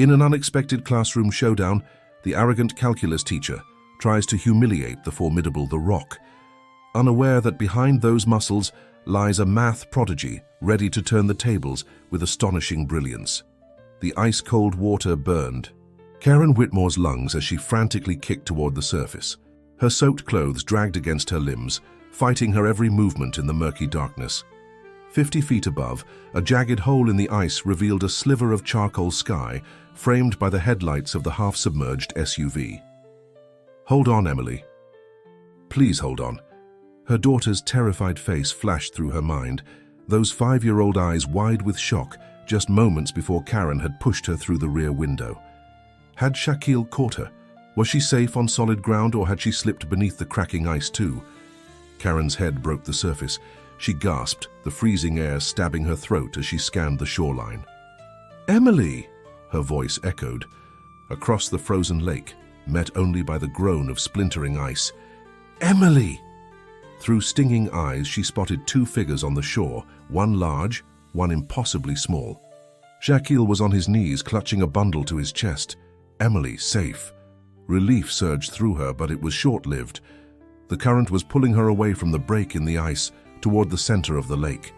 In an unexpected classroom showdown, the arrogant calculus teacher tries to humiliate the formidable The Rock, unaware that behind those muscles lies a math prodigy ready to turn the tables with astonishing brilliance. The ice-cold water burned Karen Whitmore's lungs as she frantically kicked toward the surface. Her soaked clothes dragged against her limbs, fighting her every movement in the murky darkness. 50 feet above, a jagged hole in the ice revealed a sliver of charcoal sky framed by the headlights of the half-submerged SUV. "Hold on, Emily. Please hold on." Her daughter's terrified face flashed through her mind, those 5-year-old eyes wide with shock just moments before Karen had pushed her through the rear window. Had Shaquille caught her? Was she safe on solid ground, or had she slipped beneath the cracking ice too? Karen's head broke the surface. She gasped, the freezing air stabbing her throat as she scanned the shoreline. "Emily!" her voice echoed. Across the frozen lake, met only by the groan of splintering ice. "Emily!" Through stinging eyes, she spotted 2 figures on the shore, one large, one impossibly small. Shaquille was on his knees, clutching a bundle to his chest. Emily, safe. Relief surged through her, but it was short-lived. The current was pulling her away from the break in the ice, toward the center of the lake.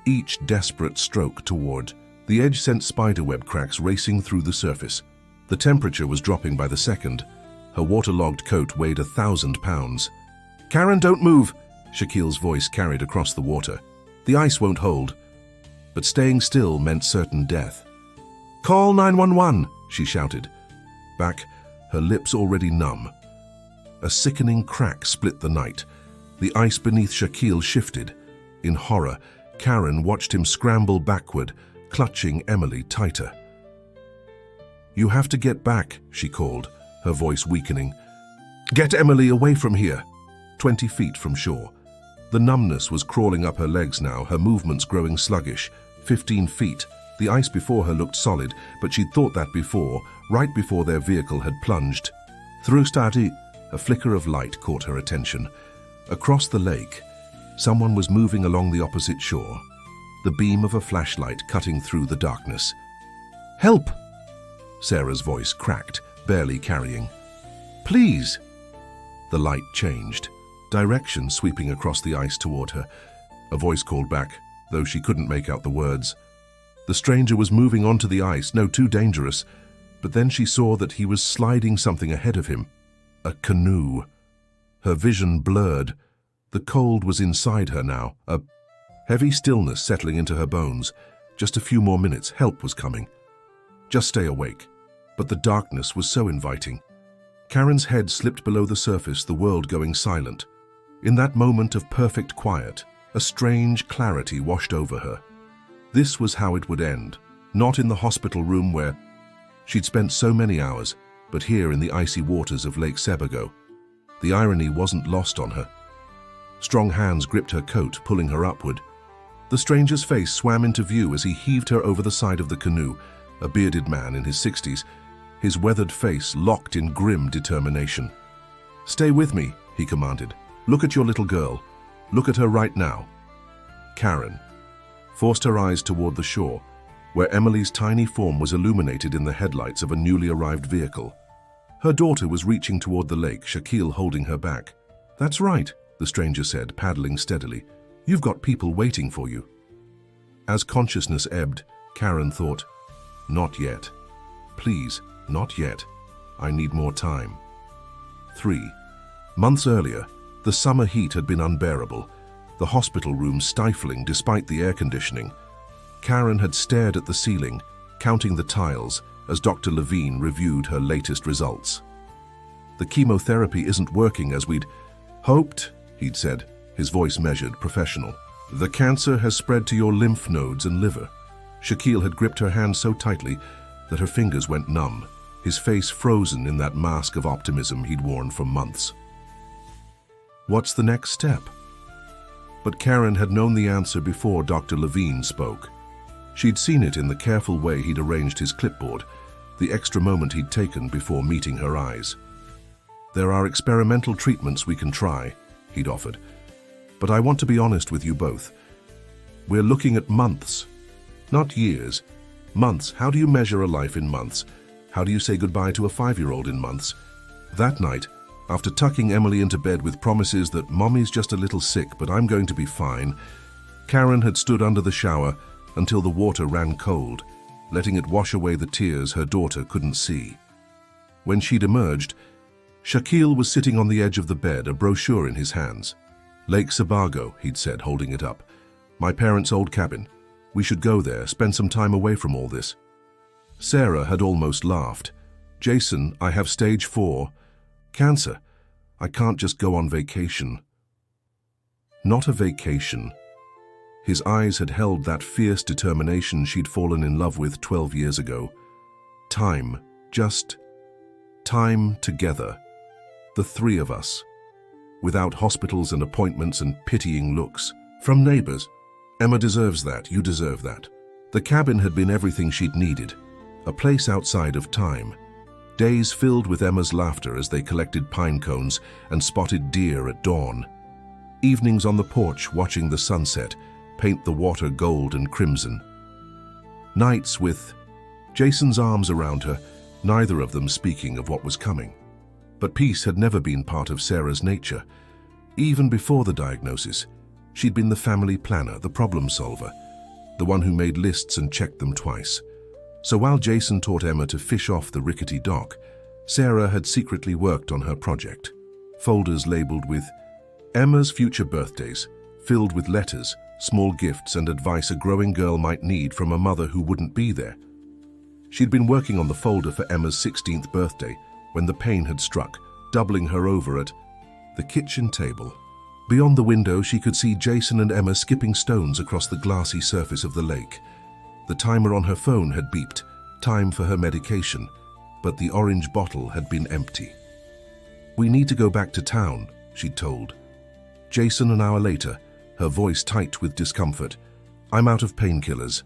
Each desperate stroke toward. The edge sent spiderweb cracks racing through the surface. The temperature was dropping by the second. Her waterlogged coat weighed 1,000 pounds. "Karen, don't move!" Shaquille's voice carried across the water. "The ice won't hold." But staying still meant certain death. "Call 911!" she shouted. Back, her lips already numb. A sickening crack split the night. The ice beneath Shaquille shifted. In horror, Karen watched him scramble backward, clutching Emily tighter. "You have to get back," she called, her voice weakening. "Get Emily away from here." 20 feet from shore. The numbness was crawling up her legs now, her movements growing sluggish. 15 feet. The ice before her looked solid, but she'd thought that before, right before their vehicle had plunged. Through Stati, a flicker of light caught her attention. Across the lake, someone was moving along the opposite shore, the beam of a flashlight cutting through the darkness. "Help!" Sarah's voice cracked, barely carrying. "Please!" The light changed, direction sweeping across the ice toward her. A voice called back, though she couldn't make out the words. The stranger was moving onto the ice, no too dangerous, but then she saw that he was sliding something ahead of him. A canoe. Her vision blurred. The cold was inside her now, a heavy stillness settling into her bones. Just a few more minutes, help was coming. Just stay awake. But the darkness was so inviting. Karen's head slipped below the surface, the world going silent. In that moment of perfect quiet, a strange clarity washed over her. This was how it would end, not in the hospital room where she'd spent so many hours, but here in the icy waters of Lake Sebago. The irony wasn't lost on her. Strong hands gripped her coat, pulling her upward. The stranger's face swam into view as he heaved her over the side of the canoe, a bearded man in his 60s, his weathered face locked in grim determination. "Stay with me," he commanded. "Look at your little girl. Look at her right now." Karen forced her eyes toward the shore, where Emily's tiny form was illuminated in the headlights of a newly arrived vehicle. Her daughter was reaching toward the lake, Shaquille holding her back. "That's right," the stranger said, paddling steadily. "You've got people waiting for you." As consciousness ebbed, Karen thought, "Not yet. Please, not yet. I need more time." 3 months earlier, the summer heat had been unbearable, the hospital room stifling despite the air conditioning. Karen had stared at the ceiling, counting the tiles, as Dr. Levine reviewed her latest results. "The chemotherapy isn't working as we'd hoped," he'd said, his voice measured, professional. "The cancer has spread to your lymph nodes and liver." Shaquille had gripped her hand so tightly that her fingers went numb, his face frozen in that mask of optimism he'd worn for months. What's the next step? But Karen had known the answer before Dr. Levine spoke. She'd seen it in the careful way he'd arranged his clipboard, the extra moment he'd taken before meeting her eyes. "There are experimental treatments we can try," he'd offered. "But I want to be honest with you both. We're looking at months, not years. Months. How do you measure a life in months? How do you say goodbye to a 5-year-old in months? That night, after tucking Emily into bed with promises that Mommy's just a little sick but I'm going to be fine, Karen had stood under the shower until the water ran cold, letting it wash away the tears her daughter couldn't see. When she'd emerged, Shaquille was sitting on the edge of the bed, a brochure in his hands. "Lake Sebago," he'd said, holding it up. "My parents' old cabin. We should go there, spend some time away from all this." Sarah had almost laughed. "Jason, I have stage 4. Cancer. I can't just go on vacation." Not a vacation. His eyes had held that fierce determination she'd fallen in love with 12 years ago. Time. Just time together. The 3 of us. Without hospitals and appointments and pitying looks. From neighbors. "Emma deserves that. You deserve that." The cabin had been everything she'd needed. A place outside of time. Days filled with Emma's laughter as they collected pine cones and spotted deer at dawn. Evenings on the porch watching the sunset paint the water gold and crimson. Nights with Jason's arms around her, neither of them speaking of what was coming. But peace had never been part of Sarah's nature. Even before the diagnosis, she'd been the family planner, the problem solver, the one who made lists and checked them twice. So while Jason taught Emma to fish off the rickety dock, Sarah had secretly worked on her project. Folders labeled with Emma's future birthdays, filled with letters, small gifts and advice a growing girl might need from a mother who wouldn't be there. She'd been working on the folder for Emma's 16th birthday when the pain had struck, doubling her over at the kitchen table. Beyond the window, she could see Jason and Emma skipping stones across the glassy surface of the lake. The timer on her phone had beeped, time for her medication, but the orange bottle had been empty. "We need to go back to town," she'd told. Jason, an hour later, her voice tight with discomfort. "I'm out of painkillers."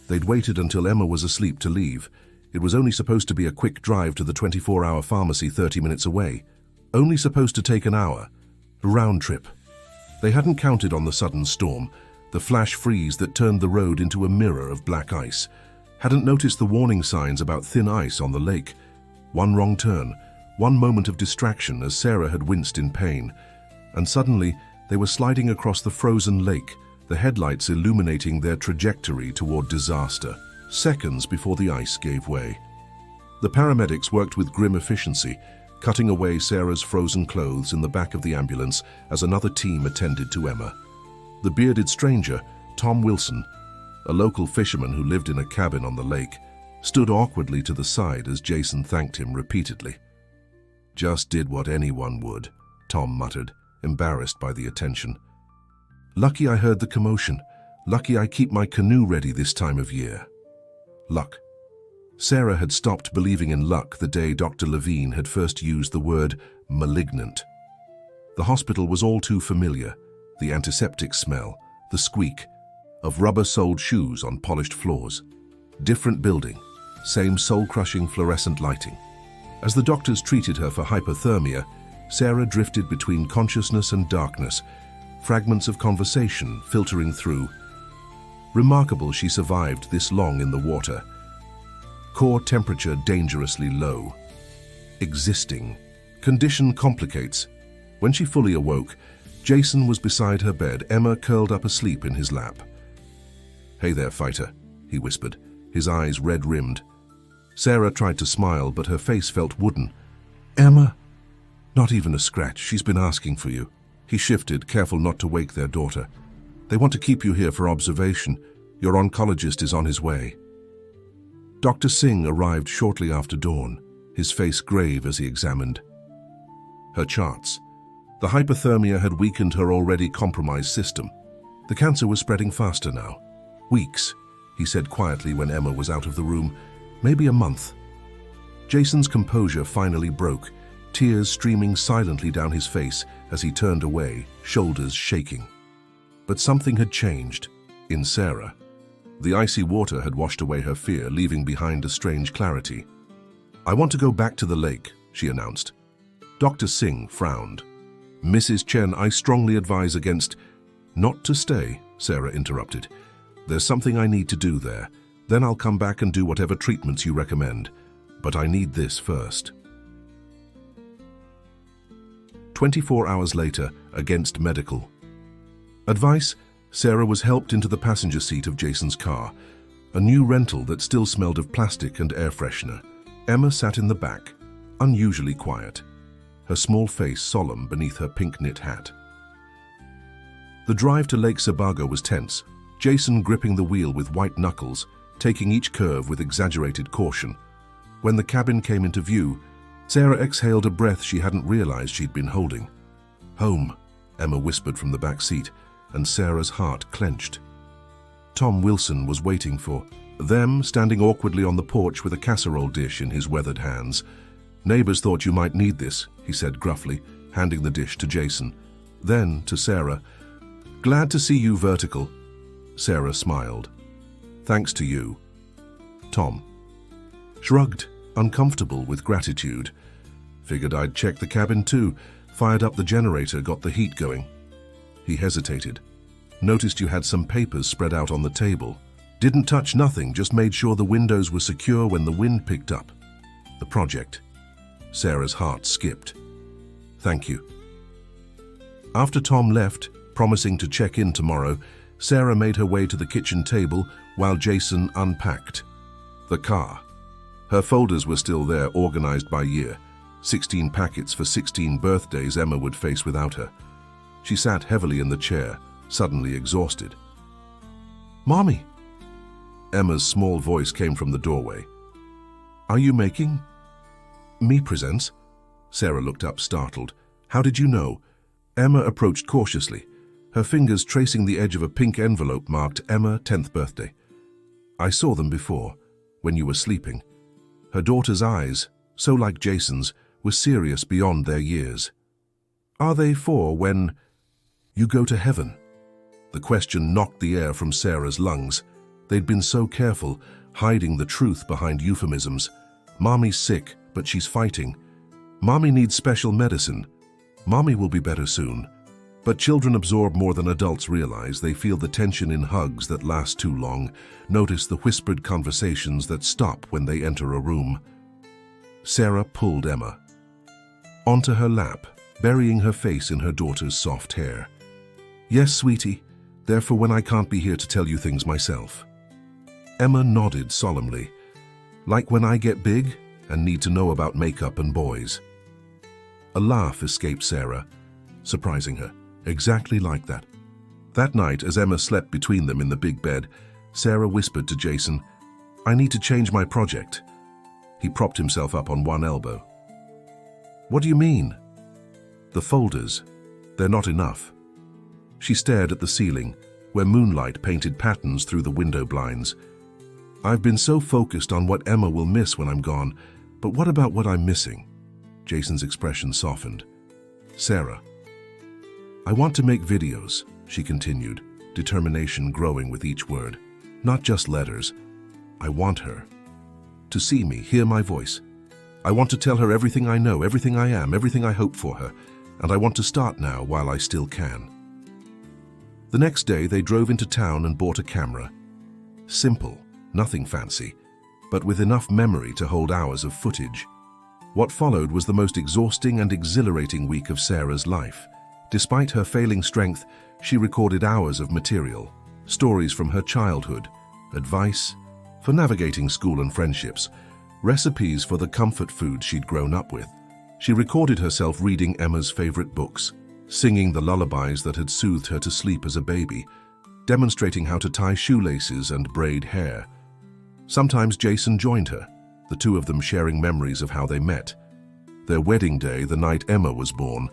They'd waited until Emma was asleep to leave. It was only supposed to be a quick drive to the 24-hour pharmacy 30 minutes away. Only supposed to take an hour. A round trip. They hadn't counted on the sudden storm, the flash freeze that turned the road into a mirror of black ice. Hadn't noticed the warning signs about thin ice on the lake. One wrong turn, one moment of distraction as Sarah had winced in pain. And suddenly, they were sliding across the frozen lake, the headlights illuminating their trajectory toward disaster, seconds before the ice gave way. The paramedics worked with grim efficiency, cutting away Sarah's frozen clothes in the back of the ambulance as another team attended to Emma. The bearded stranger, Tom Wilson, a local fisherman who lived in a cabin on the lake, stood awkwardly to the side as Jason thanked him repeatedly. "Just did what anyone would," Tom muttered, embarrassed by the attention. "Lucky I heard the commotion. Lucky I keep my canoe ready this time of year." Luck. Sarah had stopped believing in luck the day Dr. Levine had first used the word malignant. The hospital was all too familiar, the antiseptic smell, the squeak of rubber-soled shoes on polished floors. Different building, same soul-crushing fluorescent lighting. As the doctors treated her for hypothermia, Sarah drifted between consciousness and darkness, fragments of conversation filtering through. Remarkable she survived this long in the water. Core temperature dangerously low. Existing. Condition complicates. When she fully awoke, Jason was beside her bed, Emma curled up asleep in his lap. "Hey there, fighter," he whispered, his eyes red-rimmed. Sarah tried to smile, but her face felt wooden. "Emma?" "Not even a scratch. She's been asking for you." He shifted, careful not to wake their daughter. "They want to keep you here for observation. Your oncologist is on his way." Dr. Singh arrived shortly after dawn, his face grave as he examined her charts. The hypothermia had weakened her already compromised system. The cancer was spreading faster now. "Weeks," he said quietly when Emma was out of the room. "Maybe a month." Jason's composure finally broke, tears streaming silently down his face as he turned away, shoulders shaking. But something had changed in Sarah. The icy water had washed away her fear, leaving behind a strange clarity. "I want to go back to the lake," she announced. Dr. Singh frowned. "Mrs. Chen, I strongly advise against—" "Not to stay," Sarah interrupted. "There's something I need to do there. Then I'll come back and do whatever treatments you recommend. but I need this first. 24 hours later, against medical advice, Sarah was helped into the passenger seat of Jason's car, a new rental that still smelled of plastic and air freshener. Emma sat in the back, unusually quiet, her small face solemn beneath her pink knit hat. The drive to Lake Sebago was tense, Jason gripping the wheel with white knuckles, taking each curve with exaggerated caution. When the cabin came into view, Sarah exhaled a breath she hadn't realized she'd been holding. "Home," Emma whispered from the back seat, and Sarah's heart clenched. Tom Wilson was waiting for them, standing awkwardly on the porch with a casserole dish in his weathered hands. "Neighbors thought you might need this," he said gruffly, handing the dish to Jason. Then, to Sarah, "Glad to see you, Vertical." Sarah smiled. "Thanks to you." Tom shrugged, uncomfortable with gratitude. "Figured I'd check the cabin too. Fired up the generator, got the heat going." He hesitated. "Noticed you had some papers spread out on the table. Didn't touch nothing, just made sure the windows were secure when the wind picked up." "The project." Sarah's heart skipped. "Thank you." After Tom left, promising to check in tomorrow, Sarah made her way to the kitchen table while Jason unpacked the car. Her folders were still there, organized by year. 16 packets for 16 birthdays Emma would face without her. She sat heavily in the chair, suddenly exhausted. "Mommy!" Emma's small voice came from the doorway. "Are you making me presents?" Sarah looked up, startled. "How did you know?" Emma approached cautiously, her fingers tracing the edge of a pink envelope marked Emma 10th birthday. "I saw them before, when you were sleeping." Her daughter's eyes, so like Jason's, were serious beyond their years. "Are they for when you go to heaven?" The question knocked the air from Sarah's lungs. They'd been so careful, hiding the truth behind euphemisms. "Mommy's sick, but she's fighting." "Mommy needs special medicine." "Mommy will be better soon." But children absorb more than adults realize. They feel the tension in hugs that last too long, notice the whispered conversations that stop when they enter a room. Sarah pulled Emma onto her lap, burying her face in her daughter's soft hair. "Yes, sweetie, they're for when I can't be here to tell you things myself." Emma nodded solemnly. "Like when I get big and need to know about makeup and boys." A laugh escaped Sarah, surprising her. Exactly like that. That night, as Emma slept between them in the big bed, Sarah whispered to Jason, "I need to change my project." He propped himself up on one elbow. "What do you mean?" "The folders. They're not enough." She stared at the ceiling, where moonlight painted patterns through the window blinds. "I've been so focused on what Emma will miss when I'm gone, but what about what I'm missing?" Jason's expression softened. "Sarah, I want to make videos," she continued, determination growing with each word. "Not just letters. I want her to see me, hear my voice. I want to tell her everything I know, everything I am, everything I hope for her, and I want to start now while I still can." The next day, they drove into town and bought a camera. Simple, nothing fancy, but with enough memory to hold hours of footage. What followed was the most exhausting and exhilarating week of Sarah's life. Despite her failing strength, she recorded hours of material, stories from her childhood, advice for navigating school and friendships, recipes for the comfort food she'd grown up with. She recorded herself reading Emma's favorite books, singing the lullabies that had soothed her to sleep as a baby, demonstrating how to tie shoelaces and braid hair. Sometimes Jason joined her, the two of them sharing memories of how they met. Their wedding day, the night Emma was born.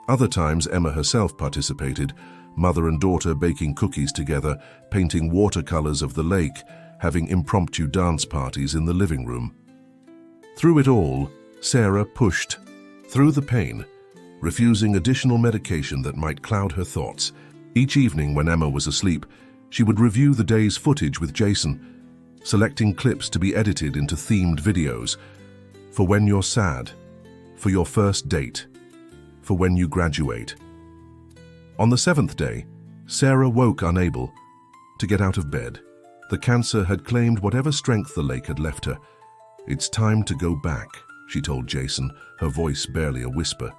Other times, Emma herself participated, mother and daughter baking cookies together, painting watercolors of the lake, having impromptu dance parties in the living room. Through it all, Sarah pushed through the pain, refusing additional medication that might cloud her thoughts. Each evening when Emma was asleep, she would review the day's footage with Jason, selecting clips to be edited into themed videos. For when you're sad, for your first date, for when you graduate. On the 7th day, Sarah woke unable to get out of bed. The cancer had claimed whatever strength the lake had left her. "It's time to go back," she told Jason, her voice barely a whisper.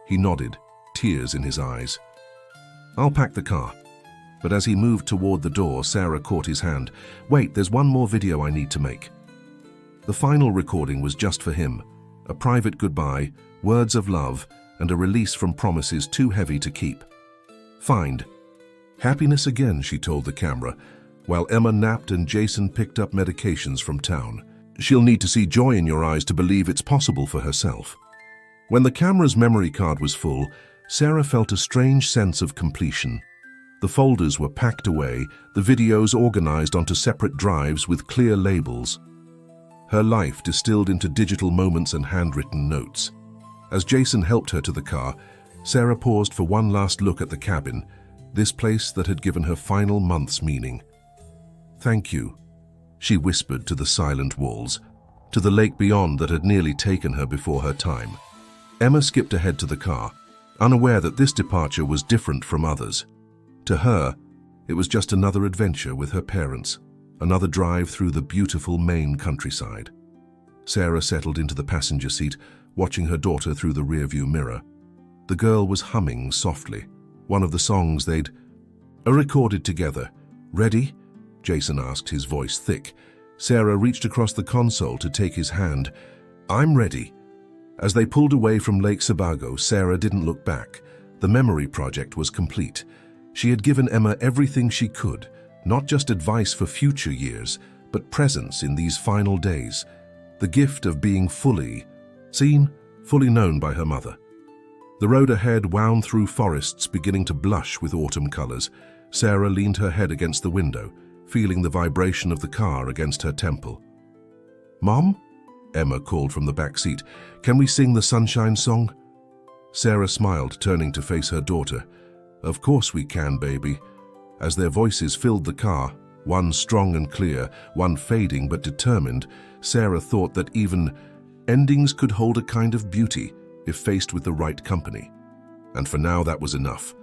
He nodded, tears in his eyes. "I'll pack the car." But as he moved toward the door, Sarah caught his hand. "Wait, there's one more video I need to make." The final recording was just for him, a private goodbye, words of love, and a release from promises too heavy to keep. "Find happiness again," she told the camera, while Emma napped and Jason picked up medications from town. "She'll need to see joy in your eyes to believe it's possible for herself." When the camera's memory card was full, Sarah felt a strange sense of completion. The folders were packed away, the videos organized onto separate drives with clear labels. Her life distilled into digital moments and handwritten notes. As Jason helped her to the car, Sarah paused for one last look at the cabin, this place that had given her final months meaning. "Thank you," she whispered to the silent walls, to the lake beyond that had nearly taken her before her time. Emma skipped ahead to the car, unaware that this departure was different from others. To her, it was just another adventure with her parents, another drive through the beautiful Maine countryside. Sarah settled into the passenger seat, watching her daughter through the rearview mirror. The girl was humming softly, one of the songs they'd recorded together. "Ready?" Jason asked, his voice thick. Sarah reached across the console to take his hand. "I'm ready." As they pulled away from Lake Sebago, Sarah didn't look back. The memory project was complete. She had given Emma everything she could, not just advice for future years, but presence in these final days. The gift of being fully seen, fully known by her mother. The road ahead wound through forests beginning to blush with autumn colors. Sarah leaned her head against the window, feeling the vibration of the car against her temple. "Mom?" Emma called from the back seat. "Can we sing the Sunshine Song?" Sarah smiled, turning to face her daughter. "Of course we can, baby." As their voices filled the car, one strong and clear, one fading but determined, Sarah thought that even endings could hold a kind of beauty if faced with the right company. And for now, that was enough.